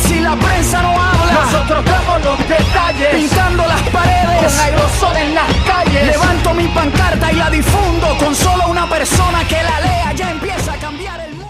si la prensa no habla, nosotros damos los detalles, pintando las paredes con aerosol en las calles. Levanto mi pancarta y la difundo, con solo una persona que la lea ya empieza a cambiar el mundo.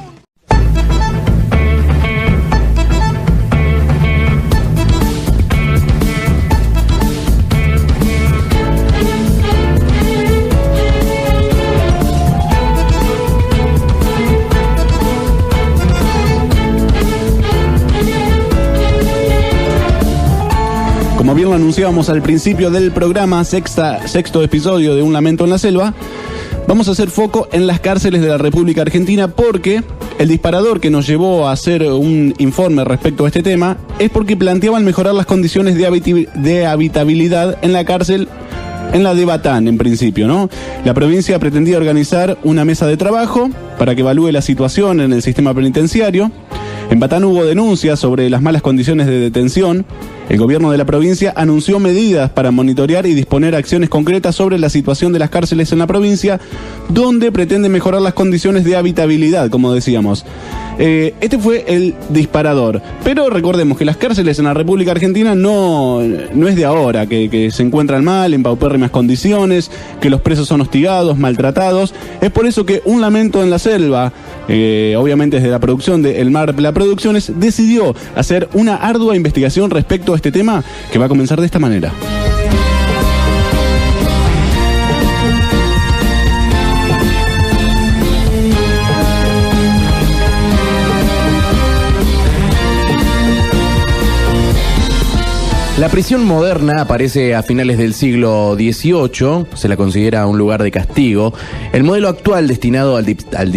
Como bien lo anunciábamos al principio del programa, sexto episodio de Un Lamento en la Selva, vamos a hacer foco en las cárceles de la República Argentina, porque el disparador que nos llevó a hacer un informe respecto a este tema es porque planteaban mejorar las condiciones de habitabilidad en la cárcel, en la de Batán en principio, ¿no? La provincia pretendía organizar una mesa de trabajo para que evalúe la situación en el sistema penitenciario. En Batán hubo denuncias sobre las malas condiciones de detención. El gobierno de la provincia anunció medidas para monitorear y disponer acciones concretas sobre la situación de las cárceles en la provincia, donde pretende mejorar las condiciones de habitabilidad, como decíamos. Este fue el disparador. Pero recordemos que las cárceles en la República Argentina no es de ahora, que se encuentran mal, en paupérrimas condiciones, que los presos son hostigados, maltratados. Es por eso que Un Lamento en la Selva, obviamente desde la producción de El Mar La Producciones, decidió hacer una ardua investigación respecto a este tema, que va a comenzar de esta manera. La prisión moderna aparece a finales del siglo XVIII, se la considera un lugar de castigo. El modelo actual destinado al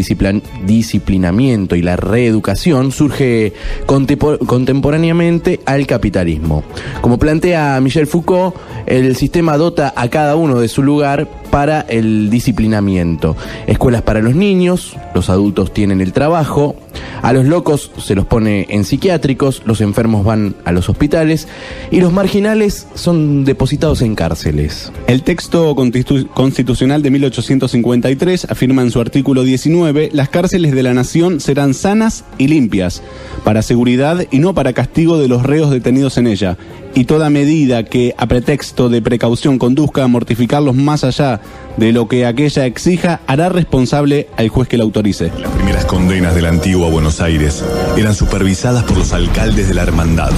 disciplinamiento y la reeducación surge contemporáneamente al capitalismo. Como plantea Michel Foucault, el sistema dota a cada uno de su lugar para el disciplinamiento. Escuelas para los niños, los adultos tienen el trabajo, a los locos se los pone en psiquiátricos, los enfermos van a los hospitales y los marginales son depositados en cárceles. El texto constitucional de 1853 afirma en su artículo 19: las cárceles de la nación serán sanas y limpias, para seguridad y no para castigo de los reos detenidos en ella, y toda medida que a pretexto de precaución conduzca a mortificarlos más allá de lo que aquella exija, hará responsable al juez que la autorice. Las primeras condenas de la antigua Buenos Aires eran supervisadas por los alcaldes de la hermandad.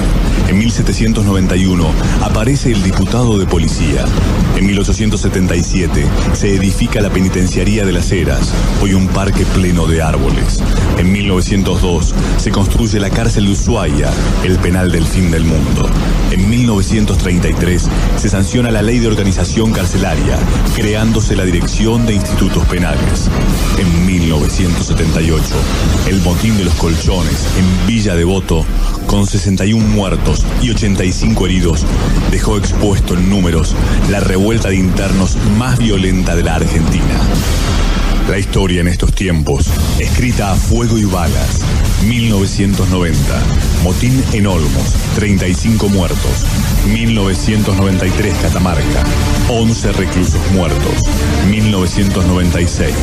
En 1791 aparece el diputado de policía. En 1877 se edifica la penitenciaría de las Heras, hoy un parque pleno de árboles. En 1902 se construye la cárcel de Ushuaia, el penal del fin del mundo. En 1933 se sanciona la ley de organización carcelaria, creándose la Dirección de Institutos Penales. En 1978, el motín de los Colchones en Villa Devoto, con 61 muertos y 85 heridos, dejó expuesto en números la revuelta de internos más violenta de la Argentina. La historia en estos tiempos, escrita a fuego y balas. 1990, motín en Olmos, 35 muertos. 1993, Catamarca, 11 reclusos muertos. 1996,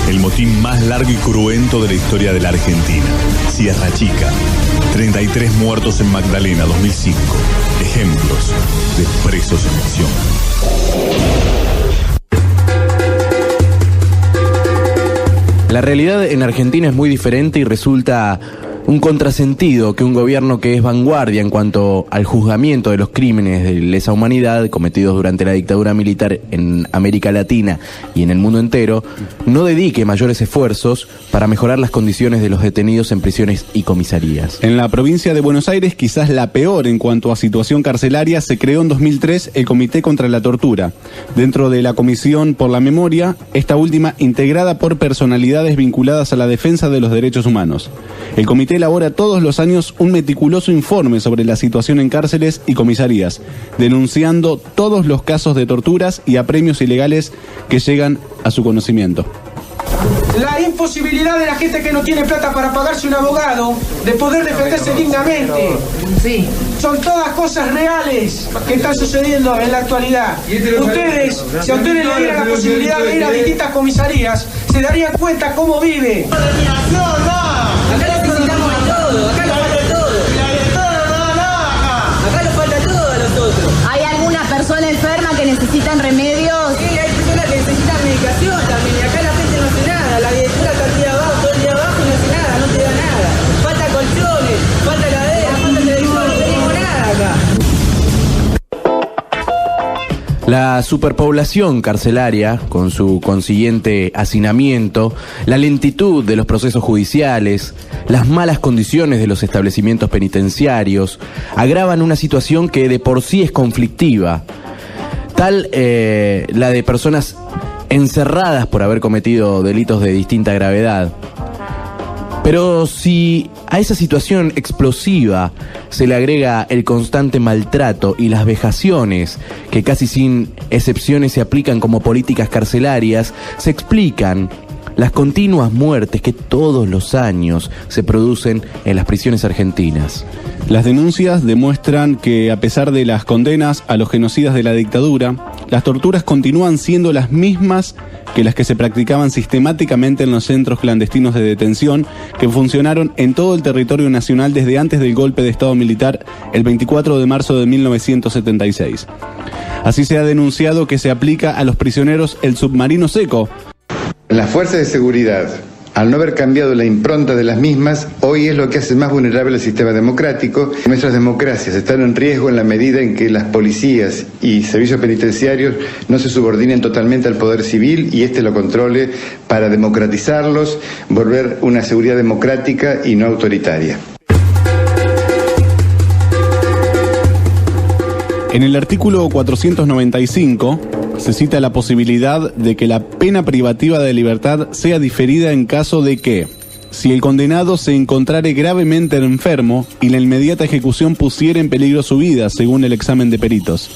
el motín más largo y cruento de la historia de la Argentina. Sierra Chica, 33 muertos en Magdalena, 2005. Ejemplos de presos en acción. La realidad en Argentina es muy diferente y resulta un contrasentido que un gobierno que es vanguardia en cuanto al juzgamiento de los crímenes de lesa humanidad cometidos durante la dictadura militar en América Latina y en el mundo entero, no dedique mayores esfuerzos para mejorar las condiciones de los detenidos en prisiones y comisarías. En la provincia de Buenos Aires, quizás la peor en cuanto a situación carcelaria, se creó en 2003 el Comité contra la Tortura. Dentro de la Comisión por la Memoria, esta última integrada por personalidades vinculadas a la defensa de los derechos humanos. El comité elabora todos los años un meticuloso informe sobre la situación en cárceles y comisarías, denunciando todos los casos de torturas y apremios ilegales que llegan a su conocimiento. La imposibilidad de la gente que no tiene plata para pagarse un abogado de poder defenderse dignamente. Sí. Son todas cosas reales que están sucediendo en la actualidad. Ustedes, si a ustedes le dieran la posibilidad de ir a distintas comisarías, se darían cuenta cómo vive. Acá necesitamos de todo, acá nos falta todo. La superpoblación carcelaria, con su consiguiente hacinamiento, la lentitud de los procesos judiciales, las malas condiciones de los establecimientos penitenciarios, agravan una situación que de por sí es conflictiva, tal la de personas encerradas por haber cometido delitos de distinta gravedad. Pero si a esa situación explosiva se le agrega el constante maltrato y las vejaciones que casi sin excepciones se aplican como políticas carcelarias, se explican las continuas muertes que todos los años se producen en las prisiones argentinas. Las denuncias demuestran que, a pesar de las condenas a los genocidas de la dictadura, las torturas continúan siendo las mismas que las que se practicaban sistemáticamente en los centros clandestinos de detención que funcionaron en todo el territorio nacional desde antes del golpe de Estado militar el 24 de marzo de 1976. Así se ha denunciado que se aplica a los prisioneros el submarino seco. Las fuerzas de seguridad, al no haber cambiado la impronta de las mismas, hoy es lo que hace más vulnerable el sistema democrático. Nuestras democracias están en riesgo en la medida en que las policías y servicios penitenciarios no se subordinen totalmente al poder civil y éste lo controle para democratizarlos, volver una seguridad democrática y no autoritaria. En el artículo 495 se cita la posibilidad de que la pena privativa de libertad sea diferida en caso de que, si el condenado se encontrare gravemente enfermo y la inmediata ejecución pusiera en peligro su vida, según el examen de peritos.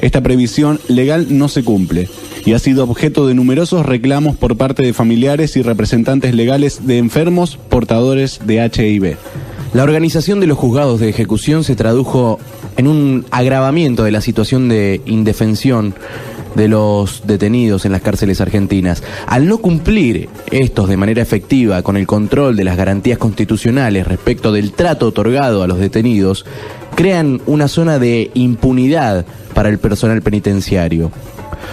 Esta previsión legal no se cumple y ha sido objeto de numerosos reclamos por parte de familiares y representantes legales de enfermos portadores de HIV. La organización de los juzgados de ejecución se tradujo en un agravamiento de la situación de indefensión de los detenidos en las cárceles argentinas. Al no cumplir estos de manera efectiva con el control de las garantías constitucionales respecto del trato otorgado a los detenidos, crean una zona de impunidad para el personal penitenciario.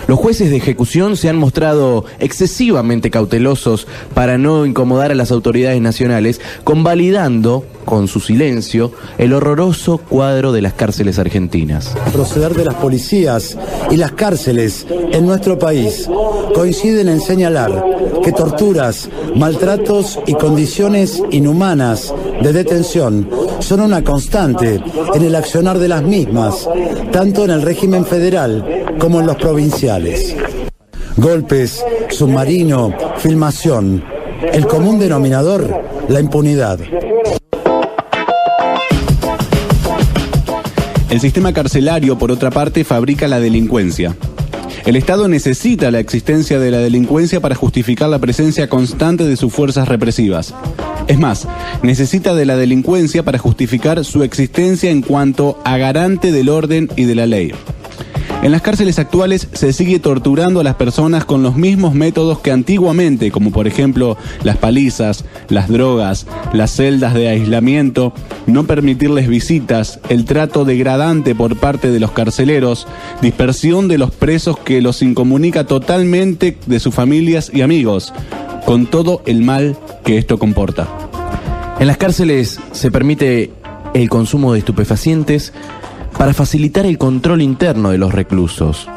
Los jueces de ejecución se han mostrado excesivamente cautelosos para no incomodar a las autoridades nacionales, convalidando con su silencio el horroroso cuadro de las cárceles argentinas. El proceder de las policías y las cárceles en nuestro país coinciden en señalar que torturas, maltratos y condiciones inhumanas de detención son una constante en el accionar de las mismas, tanto en el régimen federal como en los provinciales. Golpes, submarino, filmación. El común denominador, la impunidad. El sistema carcelario, por otra parte, fabrica la delincuencia. El Estado necesita la existencia de la delincuencia para justificar la presencia constante de sus fuerzas represivas. Es más, necesita de la delincuencia para justificar su existencia en cuanto a garante del orden y de la ley. En las cárceles actuales se sigue torturando a las personas con los mismos métodos que antiguamente, como por ejemplo las palizas, las drogas, las celdas de aislamiento, no permitirles visitas, el trato degradante por parte de los carceleros, dispersión de los presos que los incomunica totalmente de sus familias y amigos, con todo el mal que esto comporta. En las cárceles se permite el consumo de estupefacientes para facilitar el control interno de los reclusos.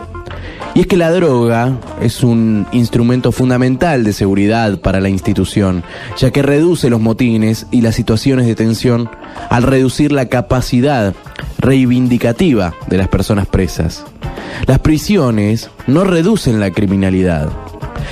Y es que la droga es un instrumento fundamental de seguridad para la institución, ya que reduce los motines y las situaciones de tensión al reducir la capacidad reivindicativa de las personas presas. Las prisiones no reducen la criminalidad.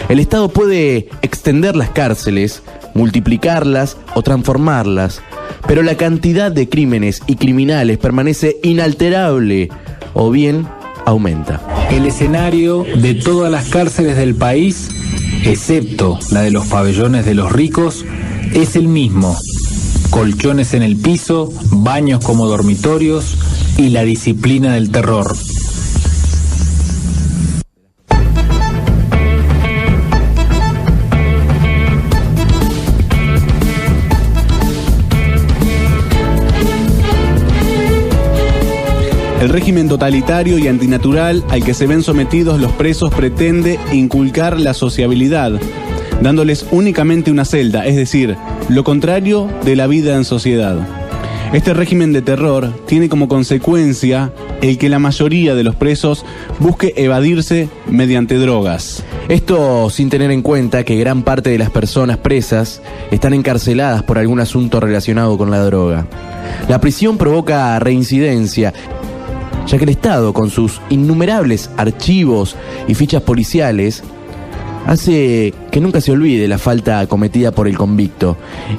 El Estado puede extender las cárceles, multiplicarlas o transformarlas, pero la cantidad de crímenes y criminales permanece inalterable o bien aumenta. El escenario de todas las cárceles del país, excepto la de los pabellones de los ricos, es el mismo. Colchones en el piso, baños como dormitorios y la disciplina del terror. El régimen totalitario y antinatural al que se ven sometidos los presos pretende inculcar la sociabilidad, dándoles únicamente una celda, es decir, lo contrario de la vida en sociedad. Este régimen de terror tiene como consecuencia el que la mayoría de los presos busque evadirse mediante drogas. Esto sin tener en cuenta que gran parte de las personas presas están encarceladas por algún asunto relacionado con la droga. La prisión provoca reincidencia, ya que el Estado, con sus innumerables archivos y fichas policiales, hace que nunca se olvide la falta cometida por el convicto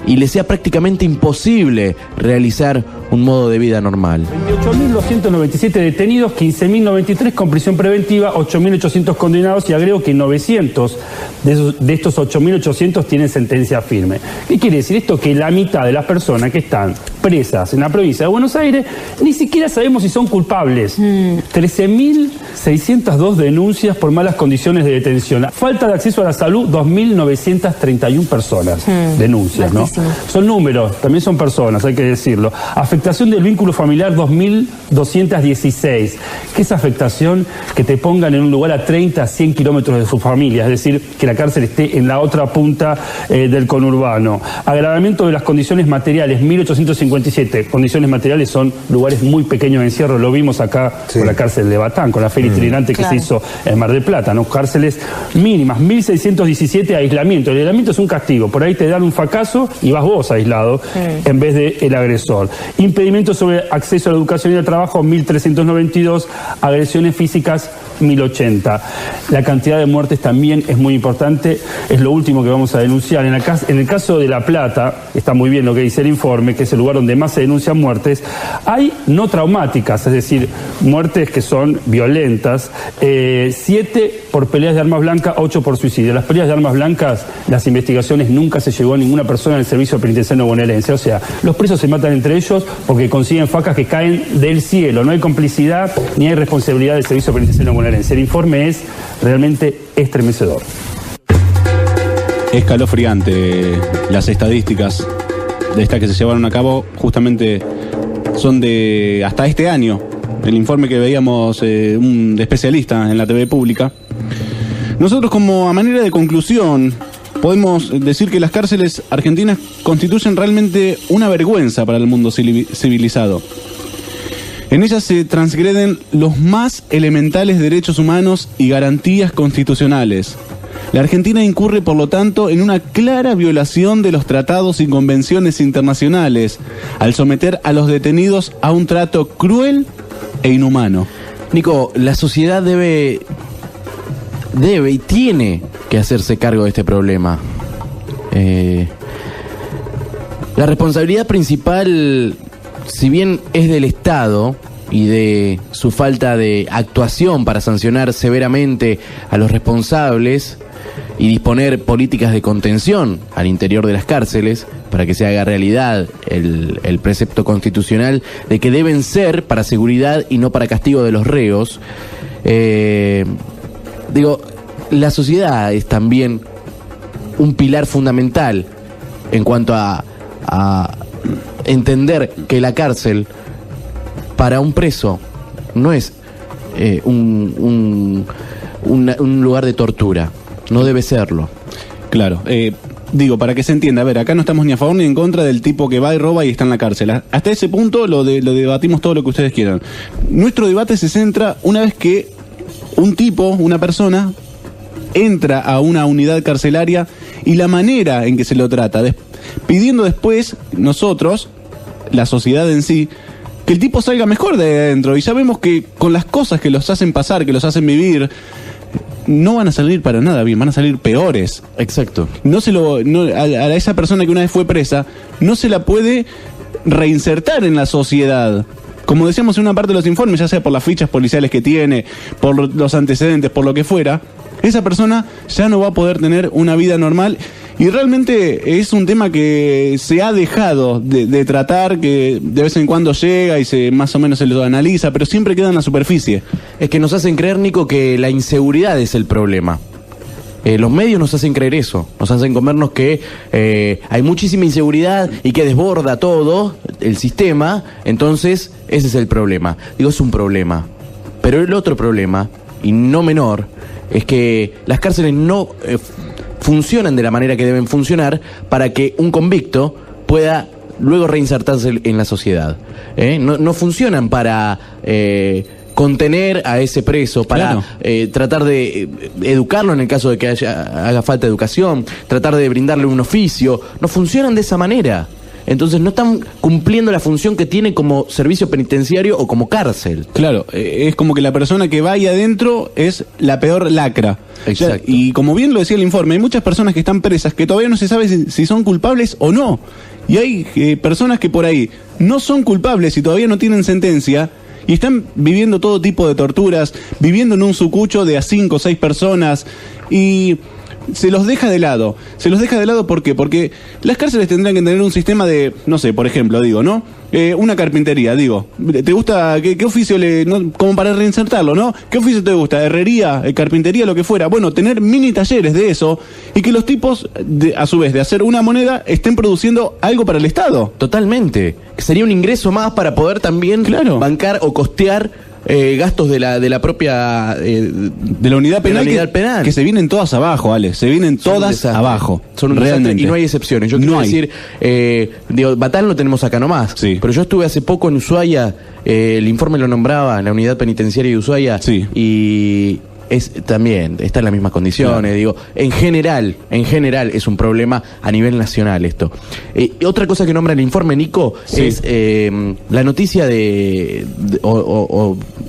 y le sea prácticamente imposible realizar un modo de vida normal. 28.297 detenidos, 15.093 con prisión preventiva, 8.800 condenados y agrego que 900 de estos 8.800 tienen sentencia firme. ¿Qué quiere decir esto? Que la mitad de las personas que están presas en la provincia de Buenos Aires ni siquiera sabemos si son culpables. 13.602 denuncias por malas condiciones de detención. Falta de acceso a la salud, 2.931 personas. Denuncias, ¿no? Son números, también son personas, hay que decirlo. Afectación del vínculo familiar, 2.216. ¿Qué es afectación? Que te pongan en un lugar a 30, 100 kilómetros de su familia, es decir, que la cárcel esté en la otra punta del conurbano. Agravamiento de las condiciones materiales, 1.857. Condiciones materiales son lugares muy pequeños de encierro, lo vimos acá con la cárcel de Batán, con la feria itinerante que se hizo en Mar del Plata, ¿no? Cárceles mínimas, 1.617 aislamiento. El aislamiento es un castigo, por ahí te dan un fracaso y vas vos aislado en vez del agresor. Impedimento sobre acceso a la educación y al trabajo, 1.392, agresiones físicas, 1.080. La cantidad de muertes también es muy importante, es lo último que vamos a denunciar. En el caso de La Plata, está muy bien lo que dice el informe, que es el lugar donde más se denuncian muertes, hay no traumáticas, es decir, muertes que son violentas, 7 por peleas de armas blancas, 8 por suicidio. Las peleas de armas blancas, las investigaciones, nunca se llegó a ninguna persona en el servicio penitenciario bonaerense. O sea, los presos se matan entre ellos porque consiguen facas que caen del cielo. No hay complicidad ni hay responsabilidad del servicio penitenciario bonaerense. El informe es realmente estremecedor. Escalofriante. Las estadísticas de estas que se llevaron a cabo justamente son de hasta este año. El informe que veíamos un especialista en la TV pública. Nosotros, como a manera de conclusión, podemos decir que las cárceles argentinas constituyen realmente una vergüenza para el mundo civilizado. En ellas se transgreden los más elementales derechos humanos y garantías constitucionales. La Argentina incurre, por lo tanto, en una clara violación de los tratados y convenciones internacionales al someter a los detenidos a un trato cruel e inhumano. Nico, la sociedad debe y tiene que hacerse cargo de este problema. La responsabilidad principal, si bien es del Estado y de su falta de actuación para sancionar severamente a los responsables y disponer políticas de contención al interior de las cárceles para que se haga realidad el precepto constitucional de que deben ser para seguridad y no para castigo de los reos. La sociedad es también un pilar fundamental en cuanto a entender que la cárcel para un preso no es un lugar de tortura, no debe serlo. Claro, para que se entienda, a ver, acá no estamos ni a favor ni en contra del tipo que va y roba y está en la cárcel. Hasta ese punto lo debatimos todo lo que ustedes quieran. Nuestro debate se centra una vez que una persona, entra a una unidad carcelaria y la manera en que se lo trata, pidiendo después nosotros, la sociedad en sí, que el tipo salga mejor de adentro. Y sabemos que con las cosas que los hacen pasar, que los hacen vivir, no van a salir para nada bien, van a salir peores. Exacto. A esa persona que una vez fue presa, no se la puede reinsertar en la sociedad. Como decíamos en una parte de los informes, ya sea por las fichas policiales que tiene, por los antecedentes, por lo que fuera, esa persona ya no va a poder tener una vida normal. Y realmente es un tema que se ha dejado de tratar, que de vez en cuando llega y más o menos se lo analiza, pero siempre queda en la superficie. Es que nos hacen creer, Nico, que la inseguridad es el problema. Los medios nos hacen creer eso, nos hacen comernos que hay muchísima inseguridad y que desborda todo el sistema, entonces ese es el problema. Es un problema. Pero el otro problema, y no menor, es que las cárceles no funcionan de la manera que deben funcionar para que un convicto pueda luego reinsertarse en la sociedad. No funcionan para contener a ese preso, para tratar de educarlo en el caso de que haga falta de educación, tratar de brindarle un oficio. No funcionan de esa manera. Entonces no están cumpliendo la función que tiene como servicio penitenciario o como cárcel. Claro, es como que la persona que va ahí adentro es la peor lacra. Exacto. Y como bien lo decía el informe, hay muchas personas que están presas que todavía no se sabe si son culpables o no. Y hay personas que por ahí no son culpables y todavía no tienen sentencia y están viviendo todo tipo de torturas, viviendo en un sucucho de a 5 o 6 personas y se los deja de lado. Se los deja de lado, ¿por qué? Porque las cárceles tendrán que tener un sistema de, no sé, por ejemplo, digo, ¿no? Una carpintería, digo. ¿Te gusta? ¿Qué oficio como para reinsertarlo, ¿no? ¿Qué oficio te gusta? ¿Herrería? ¿Carpintería? Lo que fuera. Bueno, tener mini talleres de eso y que los tipos, a su vez, de hacer una moneda, estén produciendo algo para el Estado. Totalmente. Sería un ingreso más para poder también bancar o costear gastos de la propia de la unidad penal, que se vienen todas abajo, Ale, se vienen todas abajo. Son un realmente. Y no hay excepciones. Yo quiero decir, Batal lo tenemos acá nomás, pero yo estuve hace poco en Ushuaia, el informe lo nombraba, en la unidad penitenciaria de Ushuaia, y también está en las mismas condiciones, digo, en general es un problema a nivel nacional esto. Otra cosa que nombra el informe, Nico, es la noticia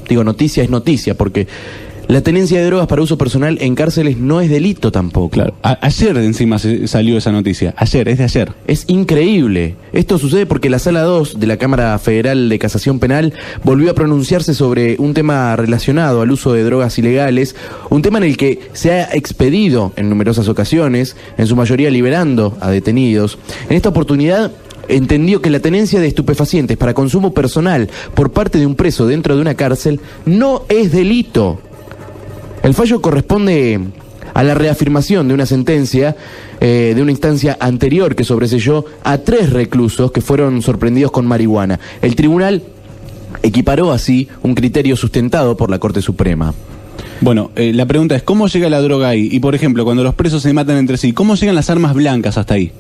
digo noticia es noticia, porque la tenencia de drogas para uso personal en cárceles no es delito tampoco. Claro. Ayer encima salió esa noticia. Es de ayer. Es increíble. Esto sucede porque la Sala 2 de la Cámara Federal de Casación Penal volvió a pronunciarse sobre un tema relacionado al uso de drogas ilegales, un tema en el que se ha expedido en numerosas ocasiones, en su mayoría liberando a detenidos. En esta oportunidad entendió que la tenencia de estupefacientes para consumo personal por parte de un preso dentro de una cárcel no es delito. El fallo corresponde a la reafirmación de una sentencia de una instancia anterior que sobreseyó a 3 reclusos que fueron sorprendidos con marihuana. El tribunal equiparó así un criterio sustentado por la Corte Suprema. Bueno, la pregunta es, ¿cómo llega la droga ahí? Y por ejemplo, cuando los presos se matan entre sí, ¿cómo llegan las armas blancas hasta ahí?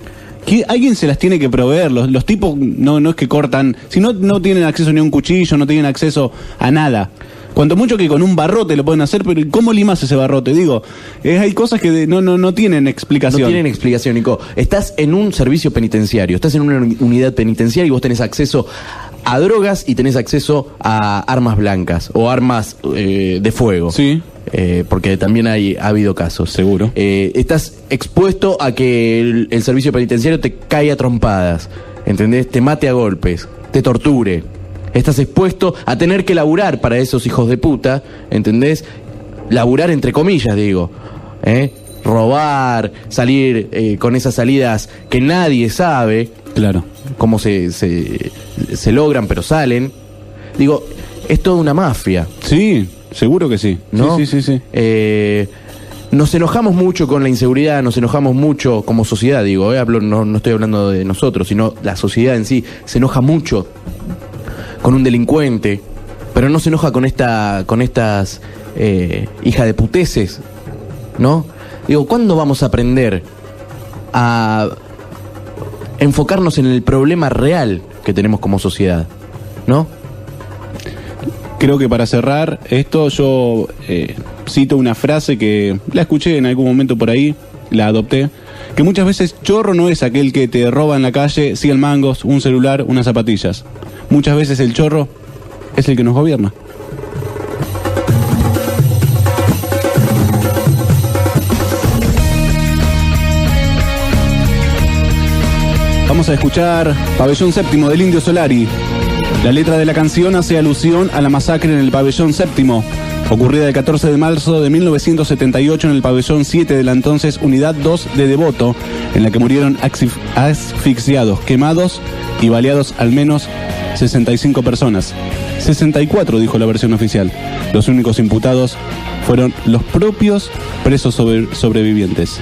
Alguien se las tiene que proveer. Los tipos no es que cortan, si no tienen acceso ni a un cuchillo, no tienen acceso a nada. Cuanto mucho que con un barrote lo pueden hacer, pero ¿cómo limas ese barrote? Digo, hay cosas que no tienen explicación. No tienen explicación, Nico. Estás en un servicio penitenciario, estás en una unidad penitenciaria y vos tenés acceso a drogas y tenés acceso a armas blancas o armas de fuego. Sí. Porque también ha habido casos. Seguro. Estás expuesto a que el servicio penitenciario te caiga a trompadas, ¿entendés? Te mate a golpes, te torture. Estás expuesto a tener que laburar para esos hijos de puta, ¿entendés? Laburar entre comillas, digo. Robar, salir con esas salidas que nadie sabe. Claro. Cómo se logran, pero salen. Digo, es toda una mafia. Sí, seguro que sí. ¿No? Sí. Nos enojamos mucho con la inseguridad, nos enojamos mucho como sociedad, digo. No estoy hablando de nosotros, sino la sociedad en sí. Se enoja mucho con un delincuente, pero no se enoja con estas hijas de puteces, ¿no? Digo, ¿cuándo vamos a aprender a enfocarnos en el problema real que tenemos como sociedad, ¿no? Creo que para cerrar esto yo cito una frase que la escuché en algún momento por ahí, la adopté, que muchas veces chorro no es aquel que te roba en la calle 100 mangos, un celular, unas zapatillas. Muchas veces el chorro es el que nos gobierna. Vamos a escuchar Pabellón Séptimo del Indio Solari. La letra de la canción hace alusión a la masacre en el Pabellón Séptimo, ocurrida el 14 de marzo de 1978 en el Pabellón 7 de la entonces Unidad 2 de Devoto, en la que murieron asfixiados, quemados y baleados al menos 65 personas. 64, dijo la versión oficial. Los únicos imputados fueron los propios presos sobrevivientes.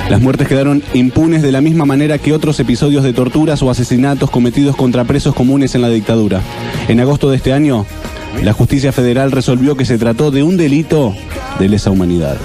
Las muertes quedaron impunes de la misma manera que otros episodios de torturas o asesinatos cometidos contra presos comunes en la dictadura. En agosto de este año, la justicia federal resolvió que se trató de un delito de lesa humanidad.